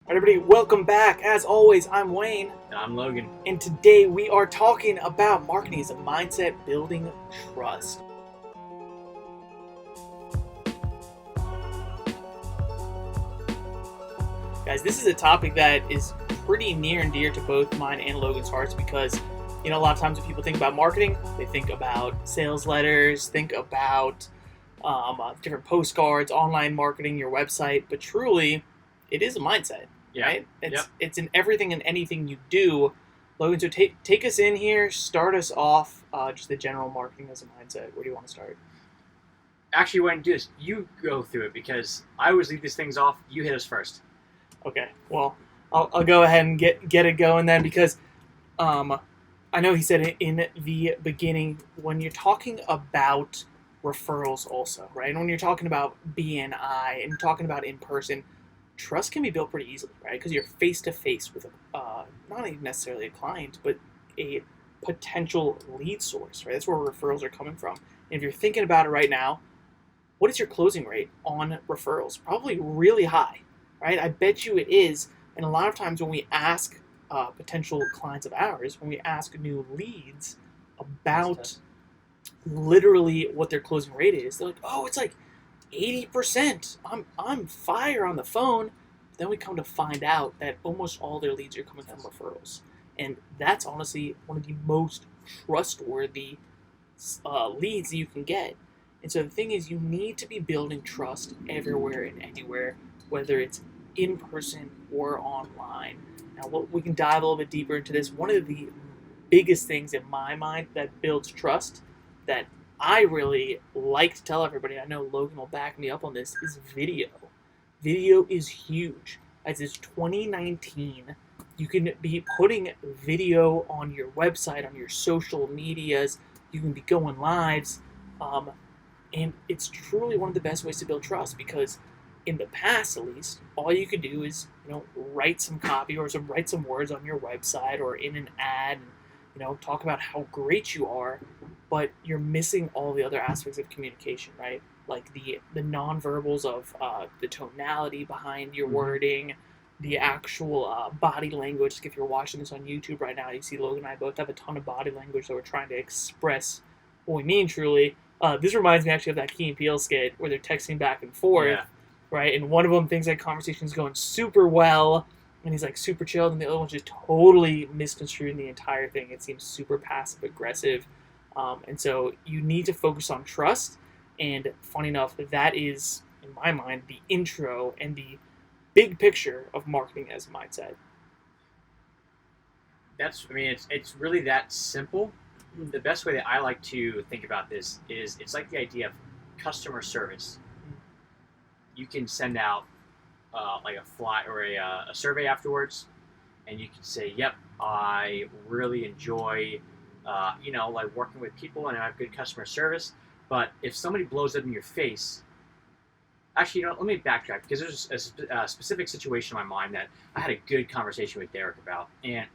Everybody, welcome back. As always, I'm Wayne. And I'm Logan. And today we are talking about marketing as a mindset, building trust. Guys, this is a topic that is pretty near and dear to both mine and Logan's hearts because, a lot of times when people think about marketing, they think about sales letters, think about different postcards, online marketing, your website, but truly, it is a mindset. Yeah. Right? It's in everything and anything you do. Logan, so take us in here, start us off, just the general marketing as a mindset. Where do you want to start? Actually, Wayne, do this. You go through it because I always leave these things off. You hit us first. Okay, well, I'll go ahead and get it going then because I know he said it in the beginning, when you're talking about referrals also, right? And when you're talking about BNI and you're talking about in person, trust can be built pretty easily, right? Because you're face-to-face with not even necessarily a client, but a potential lead source, right? That's where referrals are coming from. And if you're thinking about it right now, what is your closing rate on referrals? Probably really high, right? I bet you it is. And a lot of times when we ask potential clients of ours, when we ask new leads about literally what their closing rate is, they're like, oh, it's like 80%. I'm fire on the phone. Then we come to find out that almost all their leads are coming from referrals. And that's honestly one of the most trustworthy leads that you can get. And so the thing is, you need to be building trust everywhere and anywhere, whether it's in person or online. Now, we can dive a little bit deeper into this. One of the biggest things in my mind that builds trust that I really like to tell everybody, I know Logan will back me up on this, is video. Video is huge. As it's 2019, you can be putting video on your website, on your social medias, you can be going lives, and it's truly one of the best ways to build trust because in the past, at least, all you could do is, write some copy or write some words on your website or in an ad and, talk about how great you are, but you're missing all the other aspects of communication, right? Like the nonverbals of the tonality behind your wording, the actual body language. Like if you're watching this on YouTube right now, you see Logan and I both have a ton of body language that we're trying to express what we mean truly. This reminds me actually of that Key and Peele skit where they're texting back and forth, right? And one of them thinks that conversation's going super well, and he's like super chilled, and the other one's just totally misconstruing the entire thing. It seems super passive aggressive, and so you need to focus on trust. And funny enough, that is, in my mind, the intro and the big picture of marketing as a mindset. It's really that simple. The best way that I like to think about this is it's like the idea of customer service. You can send out like a fly or a survey afterwards, and you can say, "Yep, I really enjoy, like working with people, and I have good customer service." But if somebody blows up in your face, actually, let me backtrack because there's a specific situation in my mind that I had a good conversation with Derek about, and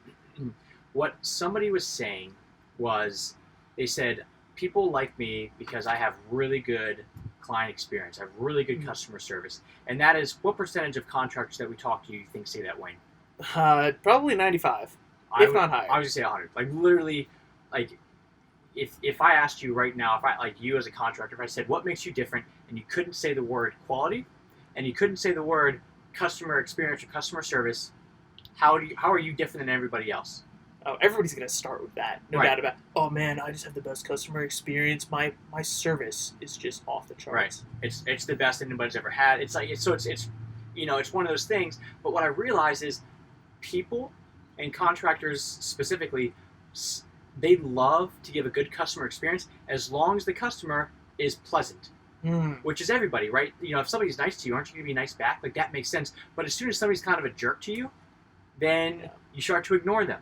what somebody was saying was, they said, people like me because I have really good client experience. I have really good customer service. And that is, what percentage of contractors that we talk to you think say that, Wayne? Probably 95, if not higher. I would just say 100. Like literally, like if I asked you right now, if I, like you as a contractor, if I said, what makes you different, and you couldn't say the word quality, and you couldn't say the word customer experience or customer service, how are you different than everybody else? Oh, everybody's going to start with that, no doubt about it. Oh man, I just have the best customer experience. My service is just off the charts. Right. It's the best anybody's ever had. It's like it's one of those things. But what I realize is people and contractors specifically, they love to give a good customer experience as long as the customer is pleasant. Which is everybody, right? If somebody's nice to you, aren't you going to be nice back? Like that makes sense. But as soon as somebody's kind of a jerk to you, then you start to ignore them.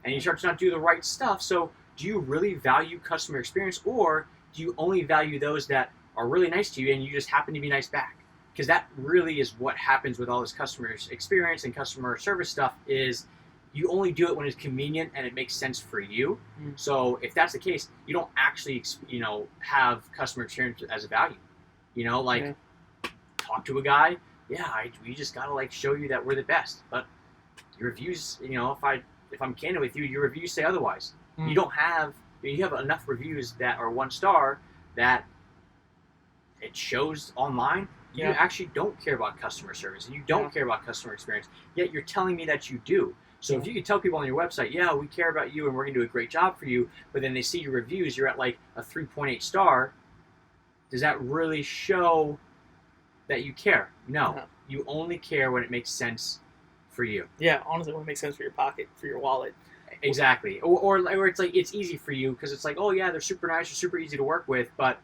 And you start to not do the right stuff. So do you really value customer experience, or do you only value those that are really nice to you and you just happen to be nice back? Because that really is what happens with all this customer experience and customer service stuff is you only do it when it's convenient and it makes sense for you. So if that's the case, you don't actually, have customer experience as a value. Talk to a guy, yeah, we just gotta like show you that we're the best. But your reviews, if I'm candid with you, your reviews say otherwise. Mm. You have enough reviews that are 1 star that it shows online. You Yeah. actually don't care about customer service and you don't care about customer experience. Yet you're telling me that you do. So if you can tell people on your website, yeah, we care about you and we're gonna do a great job for you, but then they see your reviews, you're at like a 3.8 star. Does that really show that you care? No. No. You only care when it makes sense for you. Yeah, honestly, when it makes sense for your pocket, for your wallet. Exactly. Or it's like it's easy for you because it's like, oh yeah, they're super nice, they're super easy to work with, but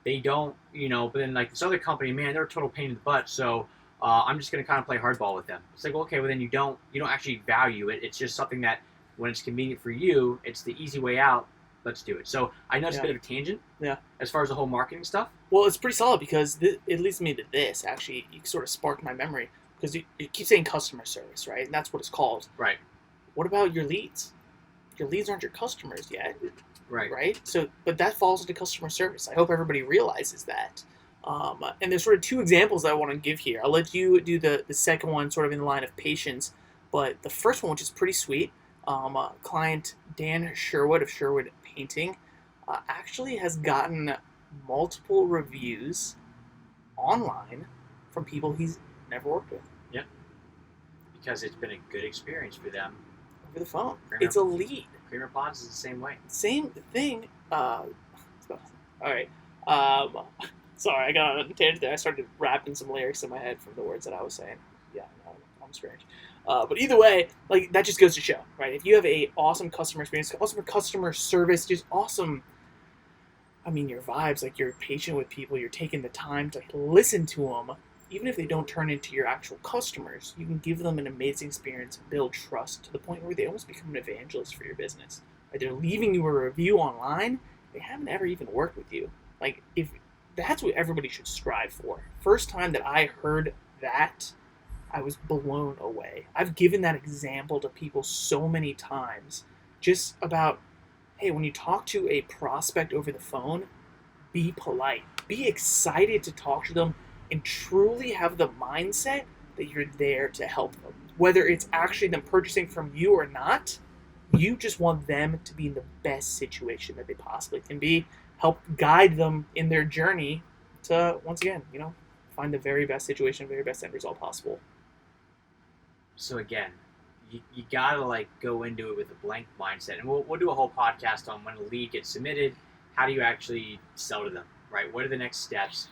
they don't, but then like this other company, man, they're a total pain in the butt. So I'm just gonna kind of play hardball with them. It's like, okay, well then you don't actually value it. It's just something that when it's convenient for you, it's the easy way out. Let's do it. So I know it's a bit of a tangent. Yeah. As far as the whole marketing stuff. Well, it's pretty solid because it leads me to this. Actually, you sort of sparked my memory because you keep saying customer service, right? And that's what it's called. Right. What about your leads? Your leads aren't your customers yet. Right. Right. So, but that falls into customer service. I hope everybody realizes that. And there's sort of 2 examples that I want to give here. I'll let you do the second one, sort of in the line of patience. But the first one, which is pretty sweet, client Dan Sherwood of Sherwood Painting actually has gotten multiple reviews online from people he's never worked with. Yep. Because it's been a good experience for them. Over the phone. Creamer. It's a lead. Creamer Ponds is the same way. Same thing. All right. Sorry, I got on a tangent there. I started rapping some lyrics in my head from the words that I was saying. Yeah, I'm strange. But either way, like that just goes to show, right? If you have a awesome customer experience, awesome customer service, just awesome. I mean, your vibes, like you're patient with people, you're taking the time to listen to them, even if they don't turn into your actual customers, you can give them an amazing experience, build trust to the point where they almost become an evangelist for your business. Right? They're leaving you a review online, they haven't ever even worked with you. Like, if that's what everybody should strive for. First time that I heard that, I was blown away. I've given that example to people so many times, just about, hey, when you talk to a prospect over the phone, be polite. Be excited to talk to them and truly have the mindset that you're there to help them. Whether it's actually them purchasing from you or not, you just want them to be in the best situation that they possibly can be. Help guide them in their journey to, once again, find the very best situation, very best end result possible. So again, you gotta like go into it with a blank mindset, and we'll do a whole podcast on when a lead gets submitted. How do you actually sell to them, right? What are the next steps?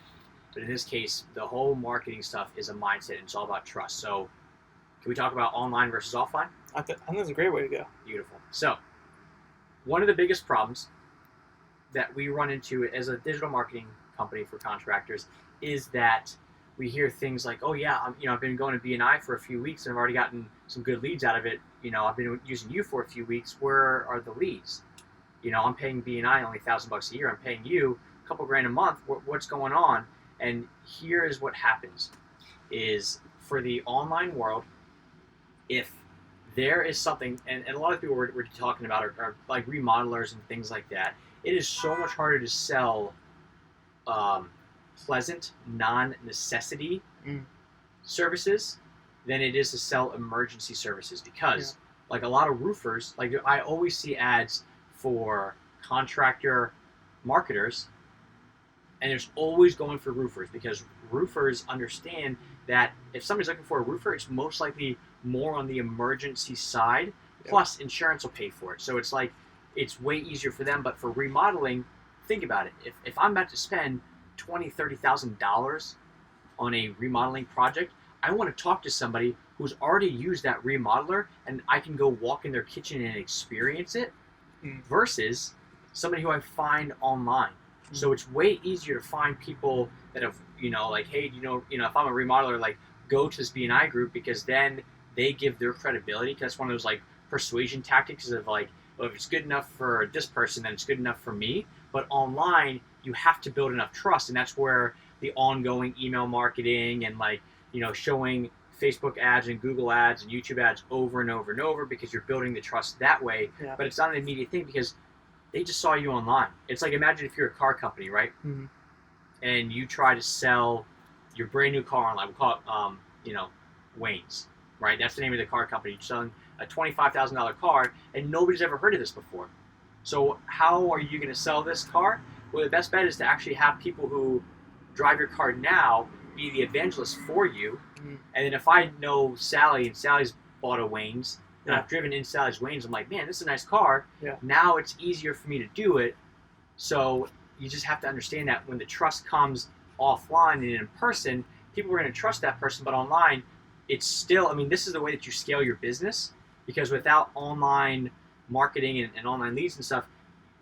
But in this case, the whole marketing stuff is a mindset, and it's all about trust. So, can we talk about online versus offline? I think that's a great way to go. Beautiful. So, one of the biggest problems that we run into as a digital marketing company for contractors is that we hear things like, "Oh yeah, I've been going to BNI for a few weeks and I've already gotten some good leads out of it. I've been using you for a few weeks. Where are the leads? I'm paying BNI only $1,000 a year. I'm paying you a couple grand a month. What's going on?" And here is what happens: is for the online world, if there is something, and a lot of people we're talking about are like remodelers and things like that. It is so much harder to sell pleasant, non-necessity services than it is to sell emergency services, because like a lot of roofers, like I always see ads for contractor marketers, and there's always going for roofers, because roofers understand that if somebody's looking for a roofer, it's most likely more on the emergency side, plus insurance will pay for it. So it's like, it's way easier for them. But for remodeling, think about it. If I'm about to spend $20,000, $30,000 on a remodeling project, I want to talk to somebody who's already used that remodeler, and I can go walk in their kitchen and experience it, versus somebody who I find online. So it's way easier to find people that have, like, hey, if I'm a remodeler, like, go to this BNI group, because then they give their credibility, because that's one of those like persuasion tactics of like, well, if it's good enough for this person, then it's good enough for me. But online, you have to build enough trust, and that's where the ongoing email marketing and like, showing Facebook ads and Google ads and YouTube ads over and over and over, because you're building the trust that way. Yeah. But it's not an immediate thing, because they just saw you online. It's like, imagine if you're a car company, right? Mm-hmm. And you try to sell your brand new car online. We call it, Wayne's, right? That's the name of the car company. You're selling a $25,000 car, and nobody's ever heard of this before. So how are you going to sell this car? Well, the best bet is to actually have people who drive your car now be the evangelist for you. Mm. And then if I know Sally and Sally's bought a Wayne's, and Yeah. I've driven in Sally's Wayne's, I'm like, man, this is a nice car. Yeah. Now it's easier for me to do it. So you just have to understand that when the trust comes offline and in person, people are going to trust that person, but online, it's still, I mean, this is the way that you scale your business, because without online marketing and online leads and stuff,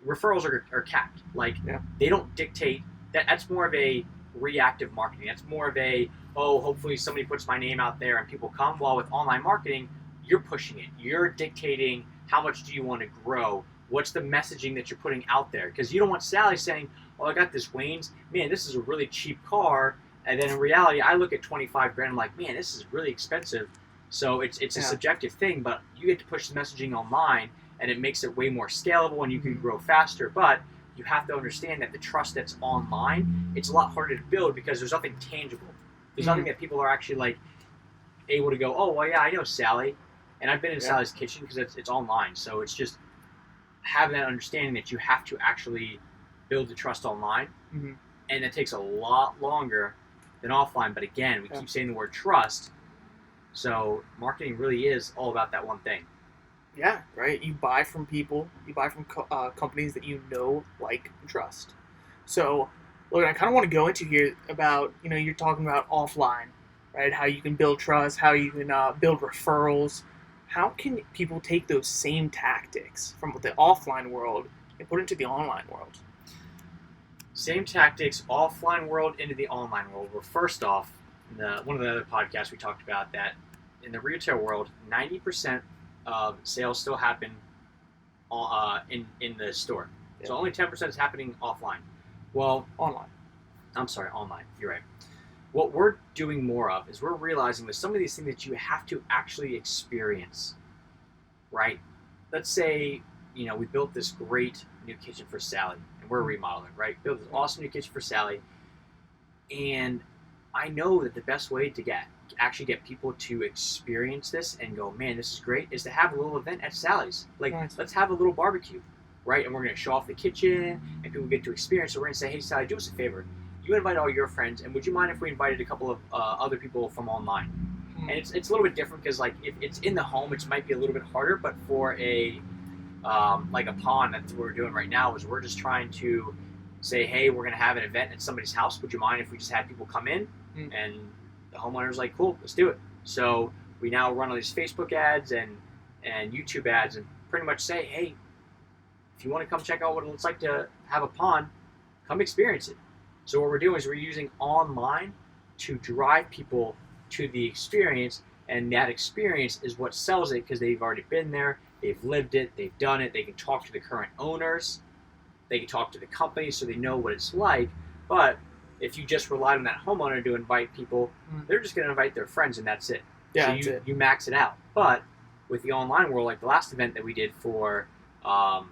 referrals are capped. Like, Yeah. they don't dictate that. That's more of a reactive marketing. That's more of a, oh, hopefully somebody puts my name out there and people come. While with online marketing, you're pushing it. You're dictating how much do you want to grow. What's the messaging that you're putting out there? Because you don't want Sally saying, oh, I got this Wayne's. Man, this is a really cheap car. And then in reality, I look at 25 grand. I'm like, man, this is really expensive. So it's a Yeah. subjective thing, but you get to push the messaging online, and it makes it way more scalable, and you can grow faster. But you have to understand that the trust that's online, it's a lot harder to build because there's nothing tangible. There's nothing that people are actually like able to go, oh, well, yeah, I know Sally, and I've been in Yeah. Sally's kitchen because it's online. So it's just having that understanding that you have to actually build the trust online, Mm-hmm. and it takes a lot longer than offline. But again, we Yeah. keep saying the word trust. So marketing really is all about that one thing. Yeah, right. You buy from people. You buy from companies that you know, like, and trust. So, look, I kind of want to go into here about, you're talking about offline, right? How you can build trust, how you can build referrals. How can people take those same tactics from the offline world and put it into the online world? Same tactics, offline world into the online world. Well, first off, one of the other podcasts we talked about that in the retail world, 90% of sales still happen in the store. So only 10% is happening offline. Well, Online. I'm sorry, online. You're right. What we're doing more of is we're realizing that some of these things that you have to actually experience, right? Let's say, we built this great new kitchen for Sally, and we're remodeling, right? Built this awesome new kitchen for Sally, and I know that the best way to actually get people to experience this and go, man, this is great, is to have a little event at Sally's. Like, Nice. let's have a little barbecue, right? And we're going to show off the kitchen, and people get to experience. So we're going to say, hey, Sally, do us a favor. You invite all your friends, and would you mind if we invited a couple of other people from online? And it's a little bit different because, like, if it's in the home, it might be a little bit harder. But for a pond, that's what we're doing right now, is we're just trying to say, hey, we're going to have an event at somebody's house. Would you mind if we just had people come in? And the homeowner's like, cool, let's do it. So we now run all these Facebook ads and YouTube ads and pretty much say, hey, if you want to come check out what it looks like to have a pond, come experience it. So what we're doing is we're using online to drive people to the experience, and that experience is what sells it because they've already been there, they've lived it, they've done it, they can talk to the current owners, they can talk to the company so they know what it's like. But if you just relied on that homeowner to invite people, they're just going to invite their friends and that's it. Yeah, So you max it out. But with the online world, like the last event that we did for a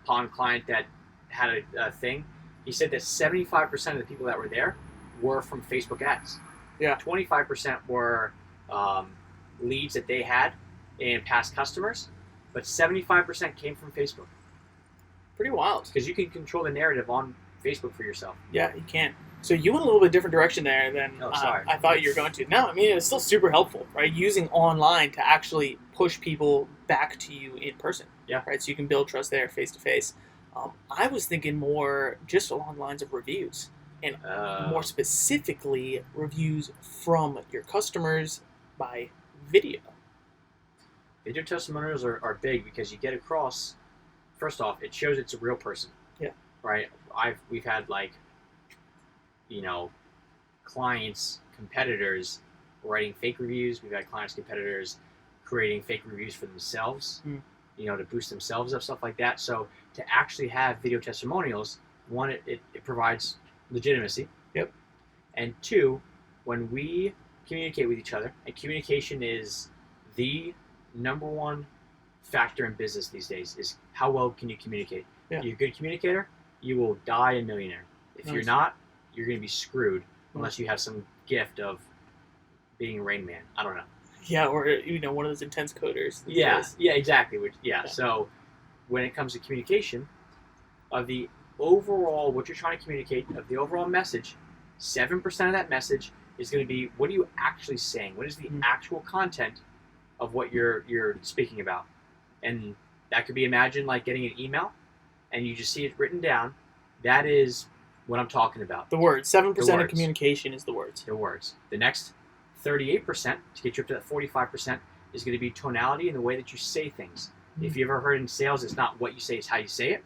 pond client that had a thing, he said that 75% of the people that were there were from Facebook ads. Yeah. 25% were leads that they had and past customers, but 75% came from Facebook. Pretty wild. Because you can control the narrative on Facebook for yourself. Yeah, you can. So you went a little bit different direction there than I thought you were going to. No, I mean, it's still super helpful, right? Using online to actually push people back to you in person. Yeah. Right, so you can build trust there face to face. I was thinking more just along the lines of reviews, and more specifically, reviews from your customers by video. Video testimonials are big because you get across, first off, it shows it's a real person. Yeah. Right? We've had clients, competitors writing fake reviews. We've had clients, competitors creating fake reviews for themselves, to boost themselves up, stuff like that. So to actually have video testimonials, one, it provides legitimacy. Yep. And two, when we communicate with each other, and communication is the number one factor in business these days, is how well can you communicate. Yeah. If you're a good communicator, you will die a millionaire. If you're not, you're going to be screwed. unless you have some gift of being Rain Man. I don't know. Yeah, or one of those intense coders. Yeah, exactly. Yeah. So when it comes to communication, of the overall, what you're trying to communicate, of the overall message, 7% of that message is going to be, what are you actually saying? What is the actual content of what you're speaking about? And that could be, imagine like getting an email and you just see it written down. That is what I'm talking about. The words. 7% of communication is the words. The words. The next 38%, to get you up to that 45%, is going to be tonality and the way that you say things. If you ever heard in sales, it's not what you say, it's how you say it.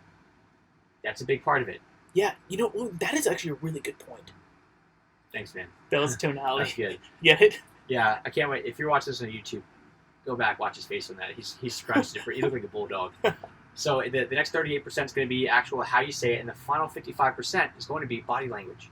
That's a big part of it. Yeah, that is actually a really good point. Thanks, man. That was tonality. That's good. Get it? Yeah, I can't wait. If you're watching this on YouTube, go back, watch his face on that. He's scrunched different. He looked like a bulldog. So the next 38% is going to be actual how you say it, and the final 55% is going to be body language.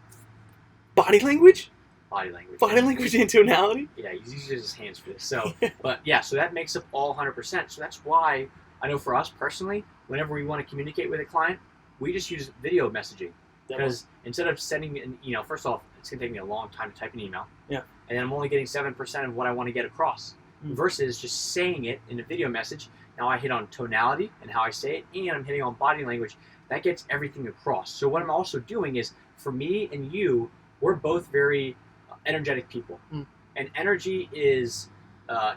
Body language? Body language. Body language and tonality? Yeah, he uses his hands for this. So, but yeah, so that makes up all 100%. So that's why I know for us personally, whenever we want to communicate with a client, we just use video messaging. Because instead of sending, first off, it's going to take me a long time to type an email. Yeah. And then I'm only getting 7% of what I want to get across. Versus just saying it in a video message. Now I hit on tonality and how I say it, and I'm hitting on body language. That gets everything across. So what I'm also doing is, for me and you, we're both very energetic people. And energy is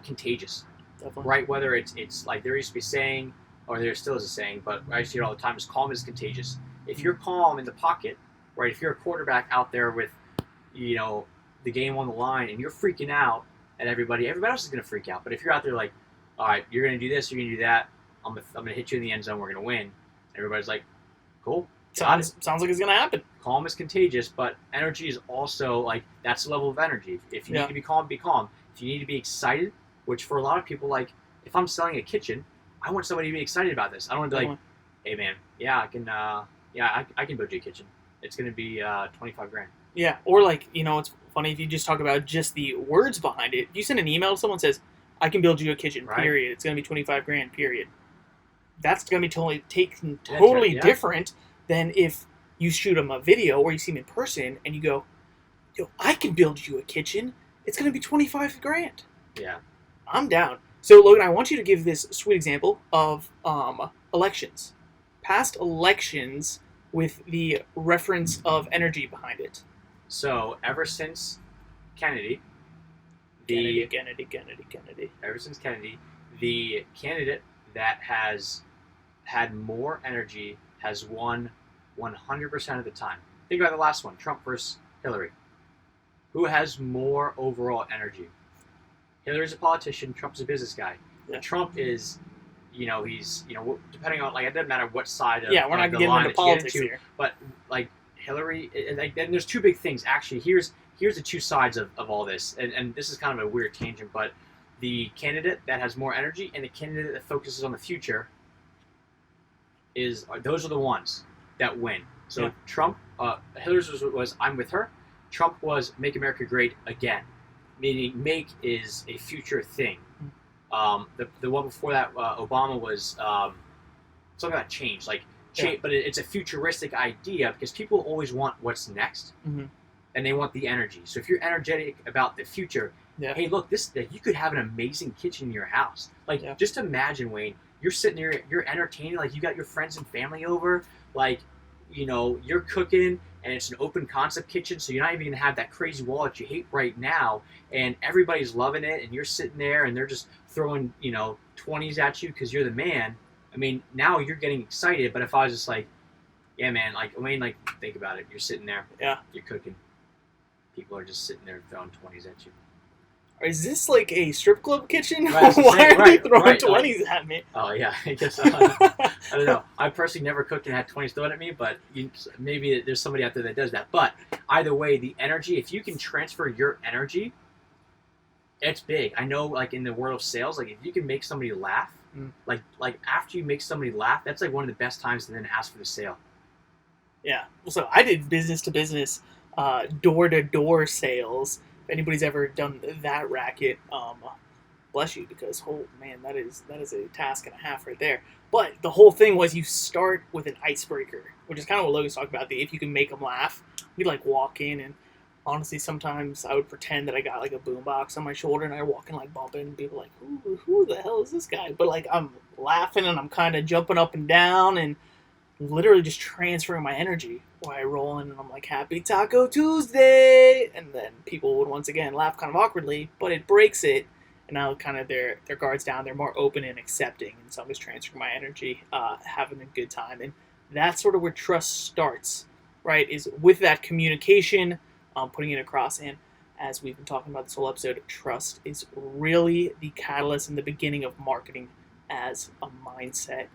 contagious. Definitely. Right? Whether it's like there used to be a saying, or there still is a saying, but I see it all the time, is calm is contagious. If you're calm in the pocket, right, if you're a quarterback out there with, the game on the line and you're freaking out at everybody else is going to freak out. But if you're out there like, all right, you're going to do this, you're going to do that, I'm going to hit you in the end zone, we're going to win. Everybody's like, cool. Sounds like it's going to happen. Calm is contagious, but energy is also like, that's a level of energy. If you need to be calm, be calm. If you need to be excited, which for a lot of people, like, if I'm selling a kitchen, I want somebody to be excited about this. I don't want to be like, hey man, I can build you a kitchen. It's going to be $25,000. Yeah, or like, it's funny if you just talk about just the words behind it. If you send an email to someone that says, I can build you a kitchen, period. It's going to be $25,000, period. That's going to be totally different than if you shoot them a video or you see them in person and you go, yo, I can build you a kitchen. It's going to be $25,000. Yeah. I'm down. So, Logan, I want you to give this sweet example of elections. Past elections with the reference of energy behind it. So, ever since Kennedy, ever since Kennedy, the candidate that has had more energy has won 100% of the time. Think about the last one, Trump versus Hillary. Who has more overall energy? Hillary's a politician, Trump's a business guy. Yeah. Trump is, he's, depending on, like, it doesn't matter what side of we're not getting into politics here. But, like, Hillary, and there's two big things. Actually, here's the two sides of all this. And this is kind of a weird tangent, but the candidate that has more energy and the candidate that focuses on the future those are the ones that win. So Trump, Hillary's was I'm with her. Trump was make America great again, meaning make is a future thing. The one before that, Obama was something about change, but it's a futuristic idea because people always want what's next, and they want the energy. So if you're energetic about the future, hey, look, you could have an amazing kitchen in your house. Just imagine, Wayne, you're sitting there, you're entertaining, like you got your friends and family over, like, you're cooking, and it's an open concept kitchen, so you're not even gonna have that crazy wall that you hate right now, and everybody's loving it, and you're sitting there, and they're just throwing 20s at you because you're the man. I mean, now you're getting excited. But if I was just like, yeah, man, think about it. You're sitting there, you're cooking. People are just sitting there throwing 20s at you. Is this like a strip club kitchen? Why are they throwing 20s at me? Oh, yeah. I guess, I don't know. I personally never cooked and had 20s thrown at me, but maybe there's somebody out there that does that. But either way, the energy, if you can transfer your energy, it's big. I know, like, in the world of sales, like, if you can make somebody laugh, like after you make somebody laugh, that's like one of the best times to then ask for the sale. Yeah. So I did business-to-business, door-to-door sales. If anybody's ever done that racket, bless you, because man, that is a task and a half right there. But the whole thing was you start with an icebreaker, which is kind of what Logan's talking about. If you can make them laugh, we walk in and honestly, sometimes I would pretend that I got like a boombox on my shoulder and I walk in like bumping and people like, who the hell is this guy? But like I'm laughing and I'm kind of jumping up and down and literally just transferring my energy while I roll in and I'm like, Happy Taco Tuesday! And then people would once again laugh kind of awkwardly, but it breaks it. And now kind of their guards down, they're more open and accepting. And so I'm just transferring my energy, having a good time. And that's sort of where trust starts, right? Is with that communication, putting it across. And as we've been talking about this whole episode, trust is really the catalyst in the beginning of marketing as a mindset.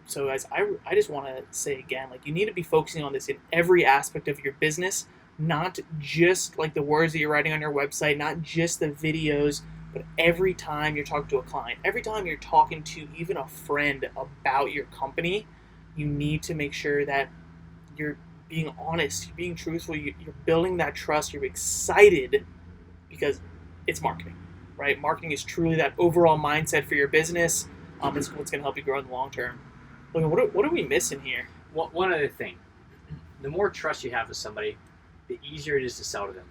So guys, I just want to say again, like you need to be focusing on this in every aspect of your business, not just like the words that you're writing on your website, not just the videos, but every time you're talking to a client, every time you're talking to even a friend about your company, you need to make sure that you're being honest, you're being truthful, you're building that trust, you're excited because it's marketing, right? Marketing is truly that overall mindset for your business. It's what's going to help you grow in the long term. What are we missing here? One other thing. The more trust you have with somebody, the easier it is to sell to them.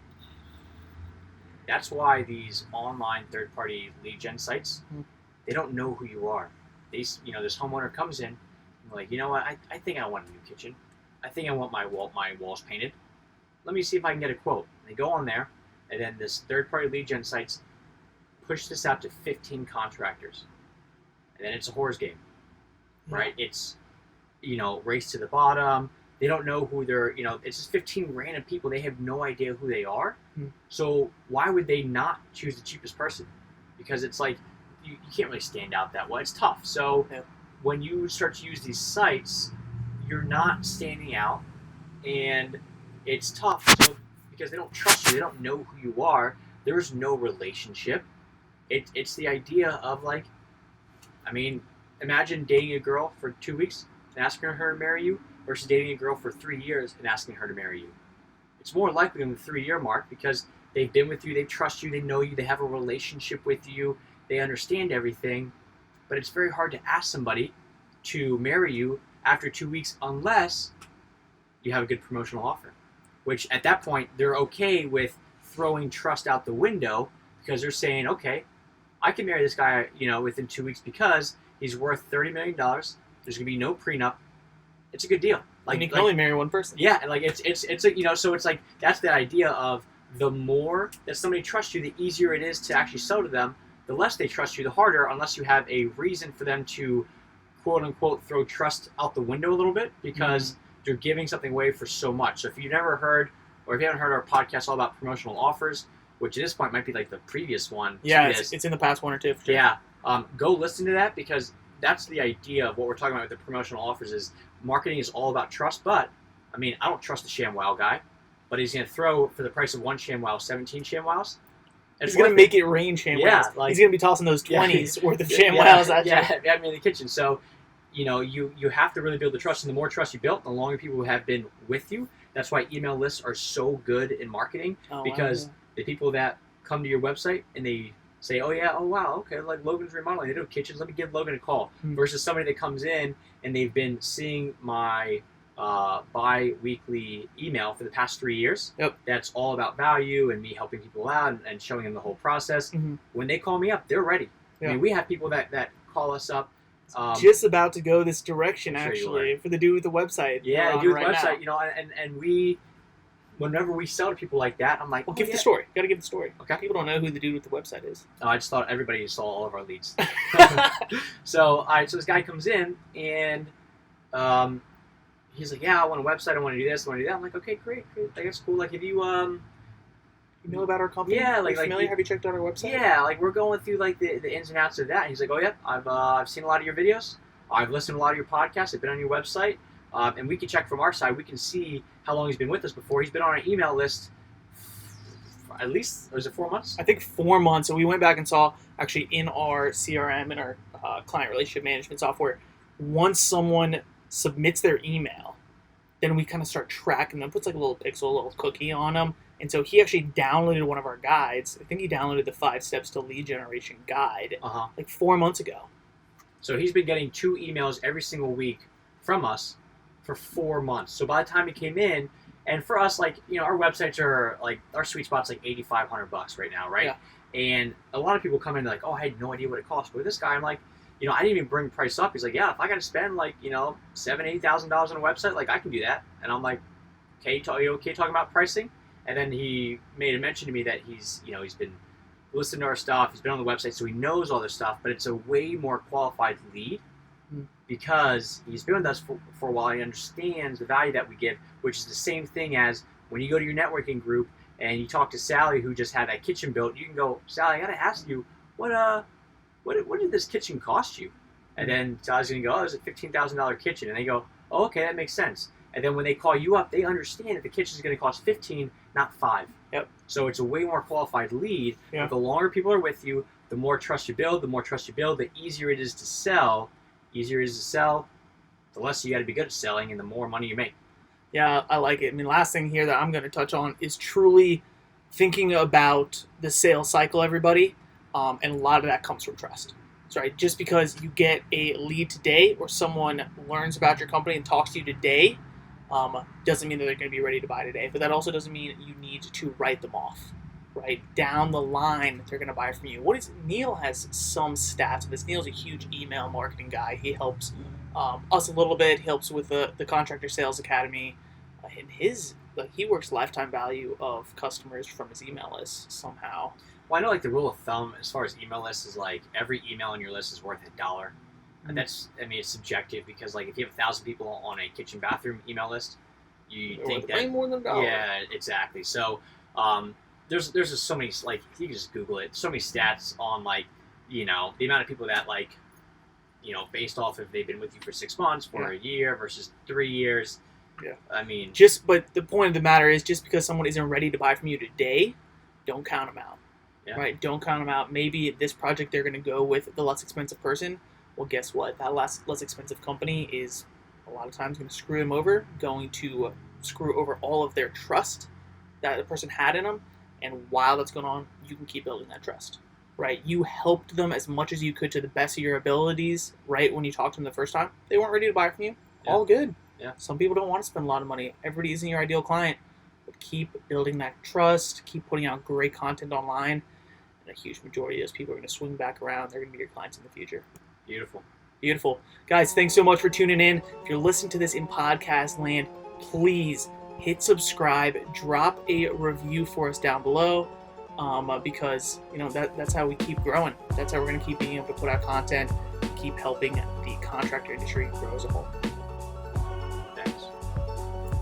That's why these online third-party lead gen sites, they don't know who you are. This homeowner comes in, and like, you know what? I think I want a new kitchen. I think I want my walls painted. Let me see if I can get a quote. And they go on there, and then this third-party lead gen sites push this out to 15 contractors. And then it's a horse game, right? It's, race to the bottom. They don't know who they're, it's just 15 random people. They have no idea who they are. So why would they not choose the cheapest person? Because it's like, you can't really stand out that well. It's tough. So when you start to use these sites, you're not standing out, and it's tough. So because they don't trust you, they don't know who you are. There's no relationship. It's the idea of like, imagine dating a girl for 2 weeks and asking her to marry you versus dating a girl for 3 years and asking her to marry you. It's more likely on the 3-year mark because they've been with you, they trust you, they know you, they have a relationship with you, they understand everything. But it's very hard to ask somebody to marry you after 2 weeks unless you have a good promotional offer. Which at that point, they're okay with throwing trust out the window because they're saying, okay, I can marry this guy, within 2 weeks because he's worth $30 million. There's gonna be no prenup. It's a good deal. Like you can only marry one person. Yeah, and like it's so it's like that's the idea of the more that somebody trusts you, the easier it is to actually sell to them. The less they trust you, the harder, unless you have a reason for them to quote unquote throw trust out the window a little bit because they're giving something away for so much. So if you've never heard or if you haven't heard our podcast all about promotional offers, which at this point might be like the previous one. Yeah, it's in the past one or two. Sure. Yeah, go listen to that because that's the idea of what we're talking about with the promotional offers is marketing is all about trust. But, I don't trust the ShamWow guy, but he's going to throw, for the price of one ShamWow, 17 ShamWows. He's going to make it rain ShamWows. Yeah, he's going to be tossing those 20s worth of ShamWows at you. In the kitchen. So, you have to really build the trust. And the more trust you build, the longer people have been with you. That's why email lists are so good in marketing because the people that come to your website and they say, okay, like Logan's remodeling, they do kitchens, let me give Logan a call. Versus somebody that comes in and they've been seeing my bi-weekly email for the past 3 years. That's all about value and me helping people out and showing them the whole process. When they call me up, they're ready. We have people that call us up. Just about to go this direction, actually, for the dude with the website. Yeah, the dude with the website, and we, whenever we sell to people like that, I'm like, give the story. Got to give the story. Okay. People don't know who the dude with the website is. Oh, I just thought everybody saw all of our leads. So this guy comes in and he's like, I want a website. I want to do this. I want to do that. I'm like, okay, great. Like, that's cool. Like, if you you know about our company? Yeah, like familiar? Have you checked out our website? Yeah, like we're going through like the ins and outs of that. And he's like, oh yeah, I've seen a lot of your videos. I've listened to a lot of your podcasts. I've been on your website, and we can check from our side. We can see how long he's been with us before. He's been on our email list. At least, was it 4 months? I think 4 months. So we went back and saw actually in our CRM and our client relationship management software, once someone submits their email, then we kind of start tracking them. Puts like a little pixel, a little cookie on them. And so he actually downloaded one of our guides. I think he downloaded the 5 Steps to Lead Generation guide like 4 months ago. So he's been getting 2 emails every single week from us for 4 months. So by the time he came in, And for us, like, our websites are like, our sweet spot's like $8,500 right now, right? Yeah. And a lot of people come in like, oh, I had no idea what it cost. But with this guy, I'm like, I didn't even bring price up. He's like, yeah, if I got to spend like, $7,000-$8,000 on a website, like I can do that. And I'm like, okay, you okay talking about pricing? And then he made a mention to me that he's been listening to our stuff. He's been on the website, so he knows all this stuff. But it's a way more qualified lead because he's been with us for a while. He understands the value that we give, which is the same thing as when you go to your networking group and you talk to Sally, who just had that kitchen built. You can go, Sally, I got to ask you, what did this kitchen cost you? And then Sally's going to go, oh, it was a $15,000 kitchen. And they go, oh, okay, that makes sense. And then when they call you up, they understand that the kitchen is going to cost 15, not 5. Yep. So it's a way more qualified lead. Yeah. But the longer people are with you, the more trust you build. The more trust you build, the easier it is to sell. Easier it is to sell, the less you got to be good at selling, and the more money you make. Yeah, I like it. I mean, last thing here that I'm going to touch on is truly thinking about the sales cycle, everybody. And a lot of that comes from trust. That's right. Just because you get a lead today or someone learns about your company and talks to you today doesn't mean that they're going to be ready to buy today. But that also doesn't mean you need to write them off, right? Down the line, they're going to buy from you. Neil has some stats of this. Neil's a huge email marketing guy. He helps us a little bit. He helps with the Contractor Sales Academy. And he works lifetime value of customers from his email list somehow. Well, I know like the rule of thumb as far as email lists is like every email on your list is worth $1. And it's subjective because like if you have 1,000 people on a kitchen bathroom email list, you think that way more than $1. Yeah, exactly. So there's just so many, like, you can just Google it, so many stats on like the amount of people that like based off if they've been with you for 6 months, for a year versus 3 years. Yeah. I mean, but the point of the matter is, just because someone isn't ready to buy from you today, don't count them out. Yeah. Right? Don't count them out. Maybe this project they're going to go with the less expensive person. Well, guess what? That less expensive company is a lot of times going to screw them over, going to screw over all of their trust that the person had in them. And while that's going on, you can keep building that trust. Right? You helped them as much as you could to the best of your abilities. Right? When you talked to them the first time, they weren't ready to buy from you. Yeah. All good. Yeah. Some people don't want to spend a lot of money. Everybody isn't your ideal client. But keep building that trust. Keep putting out great content online. And a huge majority of those people are going to swing back around. They're going to be your clients in the future. Beautiful. Guys, thanks so much for tuning in. If you're listening to this in podcast land, please hit subscribe. Drop a review for us down below because that's how we keep growing. That's how we're going to keep being able to put out content, keep helping the contractor industry grow as a whole.